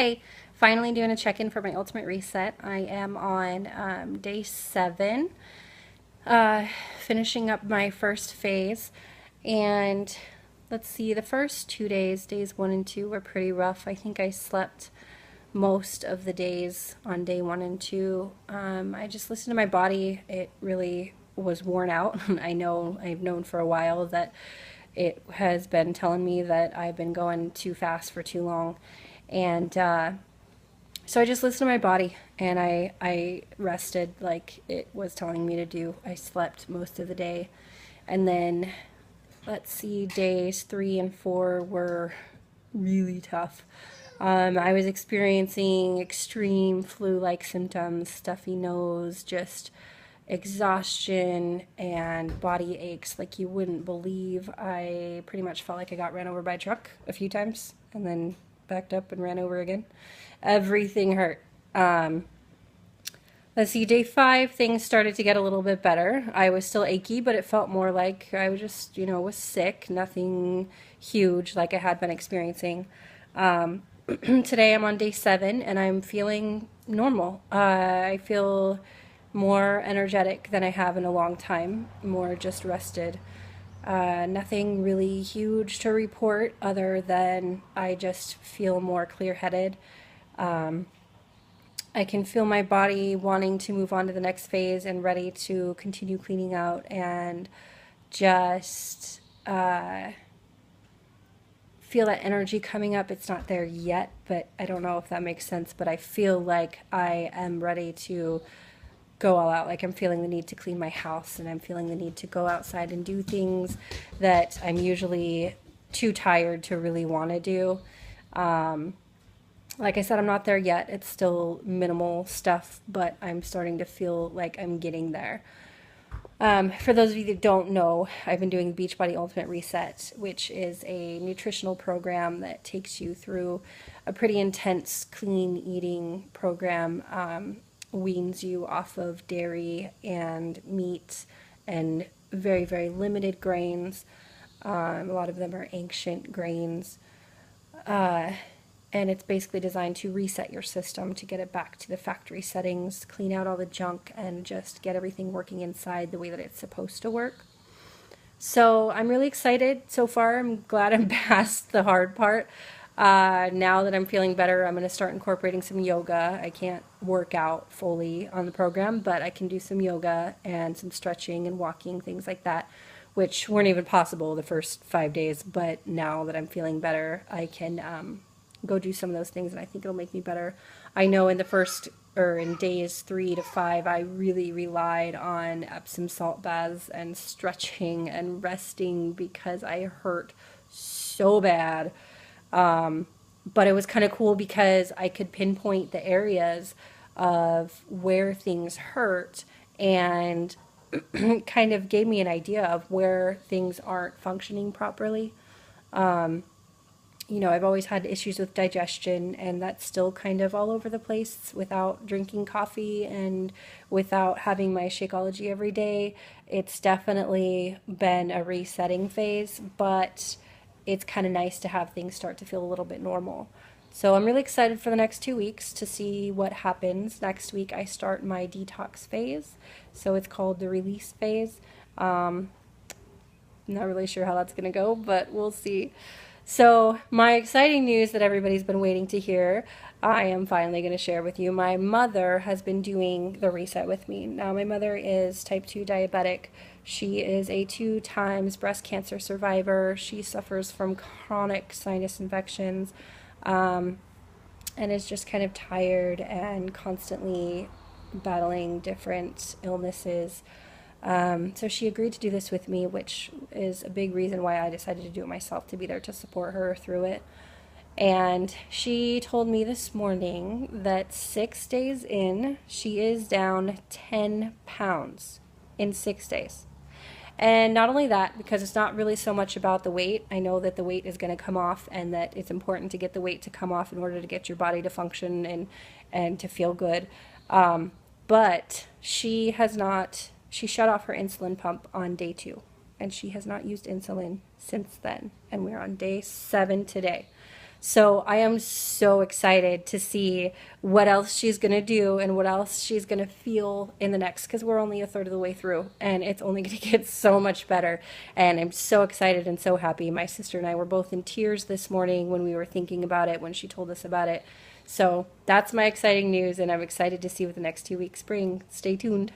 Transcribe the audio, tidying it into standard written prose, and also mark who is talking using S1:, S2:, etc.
S1: Hey, finally doing a check-in for my ultimate reset. I am on day 7, uh, finishing up my first phase. And let's see, the first 2 days, days 1 and 2, were pretty rough. I think I slept most of the days on day 1 and 2. I just listened to my body. It really was worn out. I've known for a while that it has been telling me that I've been going too fast for too long. And so I just listened to my body and I rested like it was telling me to do. I slept most of the day. And then, let's see, days 3 and 4 were really tough. I was experiencing extreme flu-like symptoms, stuffy nose, just exhaustion and body aches like you wouldn't believe. I pretty much felt like I got ran over by a truck a few times and then backed up and ran over again. Everything hurt. Let's see, day 5, things started to get a little bit better. I was still achy, but it felt more like I was just, was sick, nothing huge like I had been experiencing. Today I'm on day 7 and I'm feeling normal. I feel more energetic than I have in a long time, more just rested. Nothing really huge to report other than I just feel more clear headed. I can feel my body wanting to move on to the next phase and ready to continue cleaning out and just feel that energy coming up. It's not there yet, but I don't know if that makes sense, but I feel like I am ready to go all out. Like I'm feeling the need to clean my house and I'm feeling the need to go outside and do things that I'm usually too tired to really want to do. Like I said, I'm not there yet. It's still minimal stuff, but I'm starting to feel like I'm getting there. For those of you that don't know, I've been doing the Beachbody Ultimate Reset, which is a nutritional program that takes you through a pretty intense clean eating program, weans you off of dairy and meat and very, very limited grains. A lot of them are ancient grains. And it's basically designed to reset your system to get it back to the factory settings, clean out all the junk, and just get everything working inside the way that it's supposed to work. So I'm really excited so far. I'm glad I'm past the hard part. Now that I'm feeling better, I'm going to start incorporating some yoga. I can't work out fully on the program, but I can do some yoga and some stretching and walking, things like that, which weren't even possible the first 5 days. But now that I'm feeling better, I can go do some of those things, and I think it'll make me better. I know in the first, or in days 3 to 5, I really relied on Epsom salt baths and stretching and resting because I hurt so bad. But it was kind of cool because I could pinpoint the areas of where things hurt and kind of gave me an idea of where things aren't functioning properly. I've always had issues with digestion, and that's still kind of all over the place without drinking coffee and without having my Shakeology every day. It's definitely been a resetting phase, but it's kind of nice to have things start to feel a little bit normal. So I'm really excited for the next 2 weeks to see what happens. Next week I start my detox phase, so it's called the release phase. Not really sure how that's going to go, but we'll see. So, my exciting news that everybody's been waiting to hear, I am finally going to share with you. My mother has been doing the reset with me. Now, my mother is type 2 diabetic. She is a 2 times breast cancer survivor. She suffers from chronic sinus infections, and is just kind of tired and constantly battling different illnesses. So she agreed to do this with me, which is a big reason why I decided to do it myself, to be there to support her through it. And she told me this morning that 6 days in, she is down 10 pounds in 6 days. And not only that, because it's not really so much about the weight. I know that the weight is going to come off and that it's important to get the weight to come off in order to get your body to function and to feel good. But she shut off her insulin pump on day 2, and she has not used insulin since then. And we're on day 7 today. So I am so excited to see what else she's going to do and what else she's going to feel in the next, because we're only a third of the way through and it's only going to get so much better. And I'm so excited and so happy. My sister and I were both in tears this morning when we were thinking about it, when she told us about it. So that's my exciting news, and I'm excited to see what the next 2 weeks bring. Stay tuned.